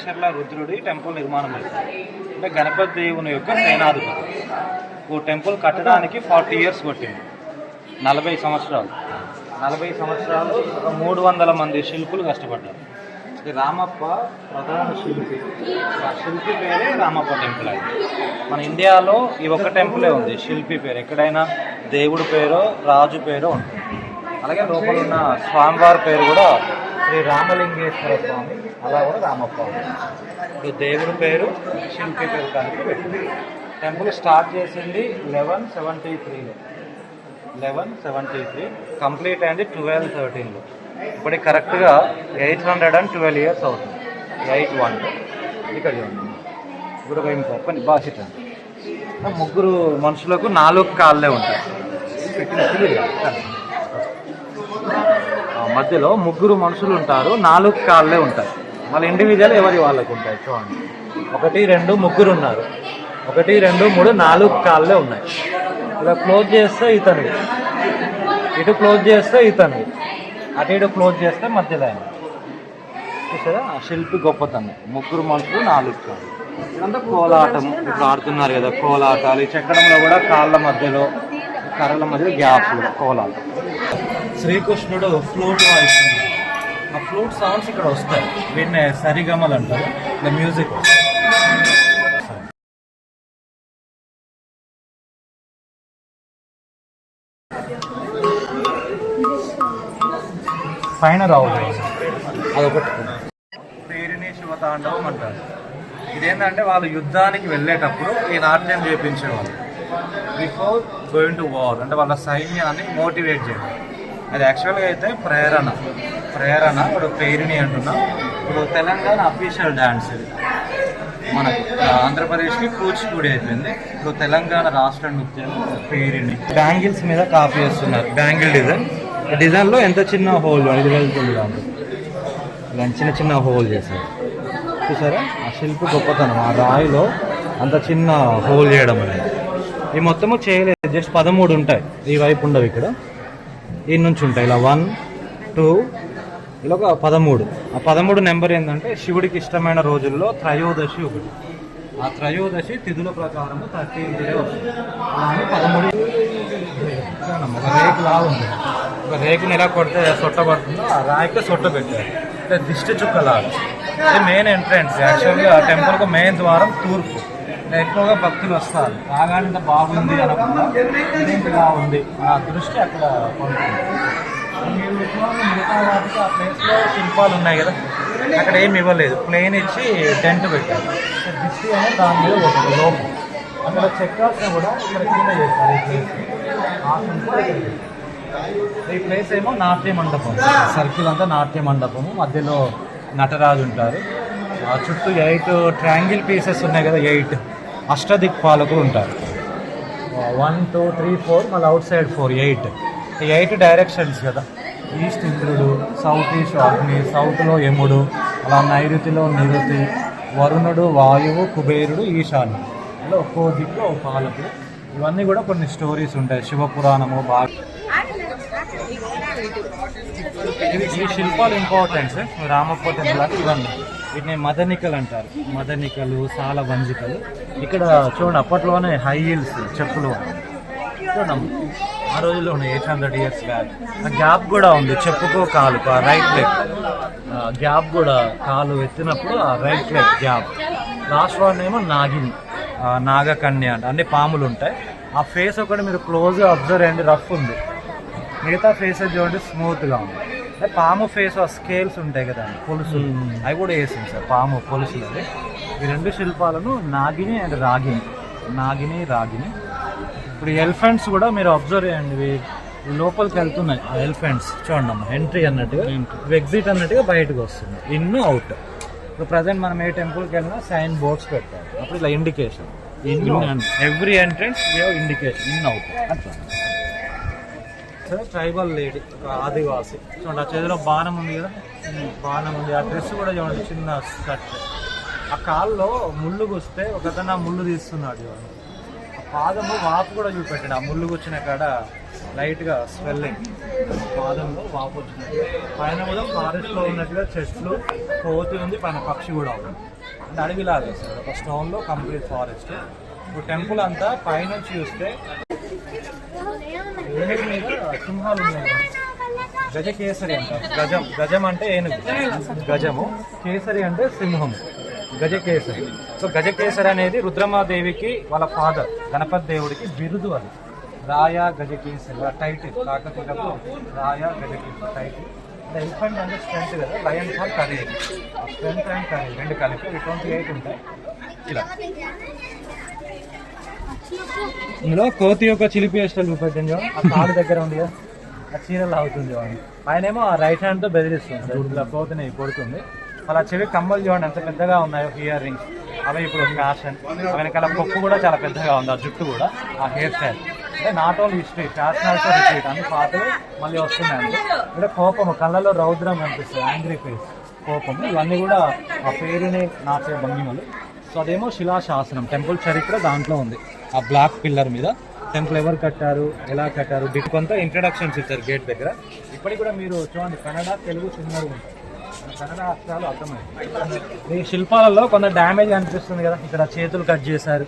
మాణిక్యశర్ల రుద్రుడి temple నిర్మాణం అయింది. అంటే గణపతి దేవుని యొక్క సేనాధిపతి. ఓ టెంపుల్ కట్టడానికి 40 ఇయర్స్ పట్టింది. 40 సంవత్సరాలు 300 మంది శిల్పులు కష్టపడ్డారు. ఇది రామప్ప ప్రధాన శిల్పి. ఆ శిల్పి పేరే రామప్ప టెంపుల్ అయింది. మన ఇండియాలో ఈ ఒక్క టెంపులే ఉంది శిల్పి పేరు. ఎక్కడైనా దేవుడి పేరో రాజు పేరో ఉంటుంది. అలాగే లోపల ఉన్న స్వామివారి పేరు కూడా శ్రీ రామలింగేశ్వర స్వామి, అలా కూడా రామప్ప. ఇప్పుడు దేవుడి పేరు శిల్పి పేరు కలిపి పెట్టింది. టెంపుల్ స్టార్ట్ చేసింది 1173లో. 1173 కంప్లీట్ అయింది 1213లో. ఇప్పటికి కరెక్ట్గా 812 ఇయర్స్ అవుతుంది. 812 ఇక్కడ చూడండి. ఇప్పుడు ఇంకో కొన్ని భాష ముగ్గురు మనుషులకు 4 కాళ్ళే ఉంటాయి. మధ్యలో ముగ్గురు మనుషులు ఉంటారు, 4 కాళ్ళే ఉంటాయి. మళ్ళీ ఇండివిజువల్ ఎవరి వాళ్ళకు ఉంటాయి. చూడండి 1 2 ముగ్గురు ఉన్నారు. 1 2 3 4 కాళ్ళే ఉన్నాయి. ఇలా క్లోజ్ చేస్తే ఇతనికి, ఇటు క్లోజ్ చేస్తే ఇతనికి, అటు ఇటు క్లోజ్ చేస్తే మధ్యలో ఆయన. చూసారా ఆ శిల్పి గొప్పతనం. ముగ్గురు మనుషులు 4 కాళ్ళు. ఇదంతా కోలాటం. ఇప్పుడు ఆడుతున్నారు కదా కోలాటాలు. ఈ చెక్కడంలో కూడా కాళ్ళ మధ్యలో కర్రల మధ్యలో గ్యాప్ కోలాటం. శ్రీకృష్ణుడు ఫ్లూట్ వాయిస్తున్నాడు. ఆ ఫ్లూట్ సౌండ్స్ ఇక్కడ వస్తాయి. వీటిని సరిగమలు అంటారు. ఇలా మ్యూజిక్ పైన రావులు అదొకటి. పేరుని శివతాండవం అంటారు. ఇదేంటంటే వాళ్ళు యుద్ధానికి వెళ్ళేటప్పుడు ఈ నాట్యం చేయించేవాళ్ళు. బిఫోర్ గోయింగ్ టు వార్, అంటే వాళ్ళ సైన్యాన్ని మోటివేట్ చేయడం. అది యాక్చువల్గా అయితే ప్రేరణ. ఇప్పుడు పేరుని అంటున్నాం. ఇప్పుడు తెలంగాణ అఫీషియల్ డ్యాన్స్ ఇది. మనకు ఆంధ్రప్రదేశ్కి కూచిపూడి అయిపోయింది. ఇప్పుడు తెలంగాణ రాష్ట్ర నృత్యం పేరుని. బ్యాంగిల్స్ మీద కాపీ చేస్తున్నారు. బ్యాంగిల్ డిజైన్లో ఎంత చిన్న హోల్ ఇది వెళ్తుంది. ఇలా చిన్న హోల్ చేశారు. చూసారా ఆ శిల్పి గొప్పతనం. ఆ రాయిలో అంత చిన్న హోల్ చేయడం అనేది. ఈ మొత్తము చేయలేదు. జస్ట్ 13 ఉంటాయి. ఈ వైపు ఉండవు. ఇక్కడ ఈ నుంచి ఉంటాయి. ఇలా 1 2 ఇలా ఒక 13. ఆ 13 నెంబర్ ఏంటంటే శివుడికి ఇష్టమైన రోజుల్లో త్రయోదశి ఒకటి. ఆ త్రయోదశి తిథుల ప్రకారము 13 వస్తుంది. అలానే 13 ఒక రేకు లాగా ఉంది. ఒక రేకుని ఎలా కొడితే సొట్ట పడుతుందో ఆ రాయికి సొట్ట పెట్టారు. అంటే దిష్టి చుక్కలాగా. ఇది మెయిన్ ఎంట్రెన్స్. యాక్చువల్గా ఆ టెంపుల్కు మెయిన్ ద్వారం తూర్పు. ఎక్కువగా భక్తులు వస్తారు. రాగానే బాగుంది అనకుండా ఇలా ఉంది ఆ దృష్టి అక్కడ పొందుతుంది. మిగతా వాటికి ఆ ప్లేస్లో శిల్పాలు ఉన్నాయి కదా, అక్కడ ఏమి ఇవ్వలేదు. ప్లేన్ ఇచ్చి టెంట్ పెట్టారు. దృష్టి అనేది దాని మీద పోతుంది లోపం. అక్కడ చెక్కాల్సిన కూడా ఇక్కడ కింద చేస్తారు. ఈ ప్లేస్ ఏమో నాట్య మండపం. సర్కిల్ అంతా నాట్య మండపము. మధ్యలో నటరాజు ఉంటారు. చుట్టూ 8 ట్రయాంగిల్ పీసెస్ ఉన్నాయి కదా, 8 అష్టదిక్పాలకులు ఉంటారు. 1 2 3 4 మళ్ళీ అవుట్ సైడ్ 4 8 డైరెక్షన్స్ కదా. ఈస్ట్ ఇంద్రుడు, సౌత్ ఈస్ట్ అగ్ని, సౌత్లో యముడు, అలా నైరుతిలో నిరుతి, వరుణుడు, వాయువు, కుబేరుడు, ఈశాన్యుడు. ఇలా ఒక్కో దిక్కు ఒక పాలకుడు. ఇవన్నీ కూడా కొన్ని స్టోరీస్ ఉంటాయి. శివపురాణము బాగా. ఈ శిల్పాలు ఇంపార్టెంట్ రామప్ప టెంపుల్ అంటే ఇవన్నీ. వీటిని మదనికలు అంటారు. మదనికలు, సాల వంజికలు. ఇక్కడ చూడండి అప్పట్లోనే హై హీల్స్ చెప్పులు చూడండి. ఆ రోజుల్లో ఉన్నాయి 800 ఇయర్స్ బ్యాక్. ఆ గ్యాప్ కూడా ఉంది చెప్పుకో కాలు, రైట్ లెగ్ గ్యాప్ కూడా. కాలు ఎత్తినప్పుడు ఆ right leg gap. Last one ఏమో నాగిని, నాగకన్య అంటే అన్ని పాములు ఉంటాయి. ఆ ఫేస్ ఒకటి మీరు క్లోజ్గా అబ్జర్వ్ అయ్యండి. రఫ్ ఉంది. మిగతా ఫేసెస్ చూడండి స్మూత్గా ఉంది. పాము ఫేస్ స్కేల్స్ ఉంటాయి కదా, పొలుసు, అవి కూడా వేసింది సార్ పాము పొలుసులు. అది ఈ 2 శిల్పాలను నాగిని అండ్ రాగిని. ఇప్పుడు ఎలిఫెంట్స్ కూడా మీరు అబ్జర్వ్ చేయండి. లోపలికి వెళ్తున్నాయి ఆ ఎలిఫెంట్స్. చూడండి అమ్మ, ఎంట్రీ అన్నట్టుగా, ఎగ్జిట్ అన్నట్టుగా బయటకు వస్తుంది. In out. ఇప్పుడు ప్రజెంట్ మనం ఏ టెంపుల్కి వెళ్ళినా సైన్ బోర్డ్స్ పెట్టాలి. అప్పుడు ఇలా indication. Every entrance indication in out అట్లా. ట్రైబల్ లేడీ, ఆదివాసి. చూడండి ఆ చేతిలో బాణం ఉంది కదా, బాణం ఉంది. ఆ డ్రెస్ కూడా చూడండి చిన్న స్కర్ట్. ఆ కాల్లో ముళ్ళు గుస్తే ఒకతను ఆ ముళ్ళు తీస్తున్నాడు చూడండి. ఆ పాదము వాపు కూడా చూపెట్టాడు. ఆ ముళ్ళు గుచ్చిన కాడ లైట్గా స్వెల్లింగ్. పాదంలో వాపు వచ్చినట్టు. పైన కూడా ఫారెస్ట్లో ఉన్నట్టుగా చెట్లు, కోతి ఉంది, పైన పక్షి కూడా ఉంది. అంటే అడవిలాగా సార్, ఒక స్టోన్లో కంప్లీట్ ఫారెస్ట్. ఇప్పుడు టెంపుల్ అంతా పైనుంచి చూస్తే ఏనుగు మీద సింహాలు ఉన్నాయి. గజకేసరి అంటారు. గజం అంటే ఏనుగు, గజము. కేసరి అంటే సింహం, గజకేసరి. సో గజకేసరి అనేది రుద్రమాదేవికి వాళ్ళ ఫాదర్ గణపతి దేవుడికి బిరుదు. అది రాయా గజకేసరి టైటిల్. కాకతీయులకు రాయా గజకేసరి టైటిల్. ఎలిఫెంట్ అంటే స్ట్రెంత్ కదా, lion for courage. Strength and courage రెండు కలిపి 28 ఉంటాయి. ఇలా ఇందులో కోతి యొక్క చిలిపి వేస్టల్ చూపెట్టింది. ఆ కాలు దగ్గర ఉంది కదా, ఆ చీరలు అవుతుంది. ఆయన ఏమో ఆ రైట్ హ్యాండ్తో బెదిరిస్తుంది, ఇలా కోతిని కొడుతుంది. అలా చెవి కమ్మలు చూడండి ఎంత పెద్దగా ఉన్నాయో, ఇయర్ రింగ్స్. అవి ఇప్పుడు ఫ్యాషన్. వెనకాల పప్పు కూడా చాలా పెద్దగా ఉంది, ఆ జుట్టు కూడా, ఆ హెయిర్ స్టైల్. అంటే not only history, fashion also repeat. అన్ని పాతలు మళ్ళీ వస్తున్నాయండి. అంటే కోపము, కళ్ళలో రౌద్రం కనిపిస్తుంది, యాంగ్రీ ఫేస్, కోపము. ఇవన్నీ కూడా ఆ పేరుని నాచే భంగిమలు. సో అదేమో శిలాశాసనం, టెంపుల్ చరిత్ర దాంట్లో ఉంది. ఆ బ్లాక్ పిల్లర్ మీద టెంపుల్ ఎవరు కట్టారు, ఎలా కట్టారు, కొంత ఇంట్రడక్షన్స్ ఇచ్చారు గేట్ దగ్గర. ఇప్పటికి కూడా మీరు చూడండి, కన్నడ, తెలుగు చిన్నగా ఉంటాయి, కన్నడ అక్షరాలు అర్థమవుతాయి. ఈ శిల్పాలలో కొంత డ్యామేజ్ అనిపిస్తుంది కదా. ఇక్కడ చేతులు కట్ చేశారు,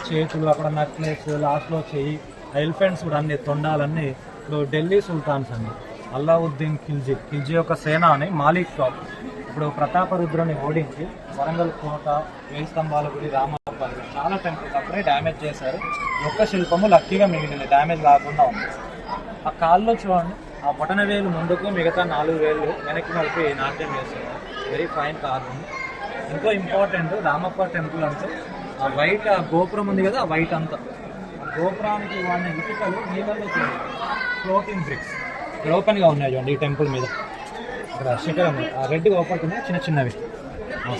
చేతులు, అక్కడ నక్లెస్, లాస్ట్లో చెయ్యి, ఎలిఫెంట్స్ కూడా అన్ని తొండాలన్నీ. ఇప్పుడు ఢిల్లీ సుల్తాన్స్ అండి, అల్లావుద్దీన్ ఖిల్జీ యొక్క సేన అని మాలిక్ టాప్. ఇప్పుడు ప్రతాపరుద్రుని ఓడించి వరంగల్ కోట, వేయి స్తంభాల గుడి, రామప్పల్లి చాలా టెంపుల్స్ అప్పుడే డ్యామేజ్ చేశారు. ఒక్క శిల్పము లక్కీగా మిగిలింది, డ్యామేజ్ కాకుండా ఉంది. ఆ కాల్లో చూడండి, ఆ బొటన వేలు ముందుకు, మిగతా 4 వేలు వెనక్కి కలిపి నాట్యం చేస్తారు. Very fine carving. ఎంతో ఇంపార్టెంట్ రామప్ప టెంపుల్ అంటే ఆ వైట్, ఆ గోపురం ఉంది కదా, ఆ వైట్ అంతా, ఆ గోపురానికి వాడిన ఇటుకలు నీళ్ళలో ఫ్లోటింగ్ బ్రిక్స్ ఓపెన్గా ఉన్నాయి చూడండి ఈ టెంపుల్ మీద. ఇక్కడ శిఖరం ఆ రెడ్ ఓపడుతున్నాయి, చిన్న చిన్నవి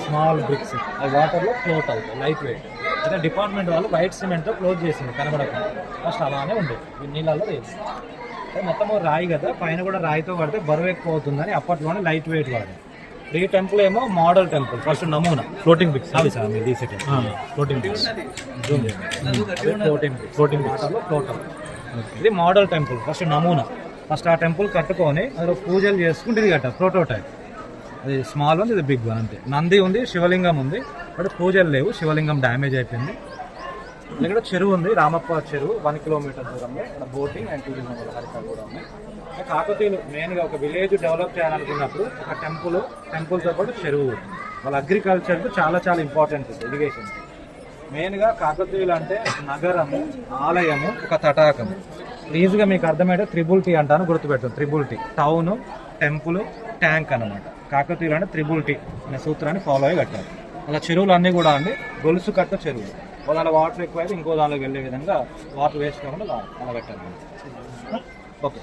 స్మాల్ బ్రిక్స్, అవి వాటర్లో ఫ్లోట్ అవుతాయి, లైట్ వెయిట్. అయితే డిపార్ట్మెంట్ వాళ్ళు వైట్ సిమెంట్తో క్లోజ్ చేసింది కనబడకుండా. ఫస్ట్ అలానే ఉండేది, నీళ్ళల్లో వేసి. మొత్తము రాయి కదా, పైన కూడా రాయితో పడితే బరువు ఎక్కువ అవుతుందని అప్పట్లోనే లైట్ వెయిట్ వాడారు. ఈ టెంపుల్ ఏమో మోడల్ టెంపుల్, ఫస్ట్ నమూనా ఫ్లోటింగ్ బ్రిక్స్ అవి సార్ మీరు తీసే floating bricks, floating bricks float అవుతుంది. ఇది మోడల్ టెంపుల్, ఫస్ట్ నమూనా. ఫస్ట్ ఆ టెంపుల్ కట్టుకొని అందులో పూజలు చేసుకుంటే ఇది కట్టారు ప్రోటోటైప్. అది స్మాల్ ఉంది, ఇది బిగ్ వన్ అంతే. నంది ఉంది, శివలింగం ఉంది, బట్ పూజలు లేవు, శివలింగం డ్యామేజ్ అయిపోయింది. ఇక్కడ చెరువు ఉంది, రామప్ప చెరువు, 1 కిలోమీటర్ దూరంలో. ఇక్కడ బోటింగ్ అండ్ టూరిజం హరిత కూడా ఉన్నాయి. కాకతీయులు మెయిన్గా ఒక విలేజ్ డెవలప్ చేయాలనుకున్నప్పుడు ఒక టెంపుల్తో పాటు చెరువు, వాళ్ళ అగ్రికల్చర్కు చాలా చాలా ఇంపార్టెంట్ ఇరిగేషన్. మెయిన్గా కాకతీయులు అంటే నగరము, ఆలయము, ఒక తటాకము. ఈజీగా మీకు అర్థమైతే త్రిబుల్-టీ అంటాను, గుర్తుపెట్టాను. త్రిబుల్-టీ, టౌన్, టెంపుల్, ట్యాంక్ అనమాట. కాకతీయులు అంటే త్రిబుల్-టీ అనే సూత్రాన్ని ఫాలో అయ్యి కట్టారు. అలా చెరువులు అన్నీ కూడా అండి గొలుసు కట్ట చెరువులు. దానిలో వాటర్ ఎక్కువైతే ఇంకో దానిలోకి వెళ్ళే విధంగా వాటర్ వేస్ట్ కాకుండా అలా పెట్టారు. ఓకే.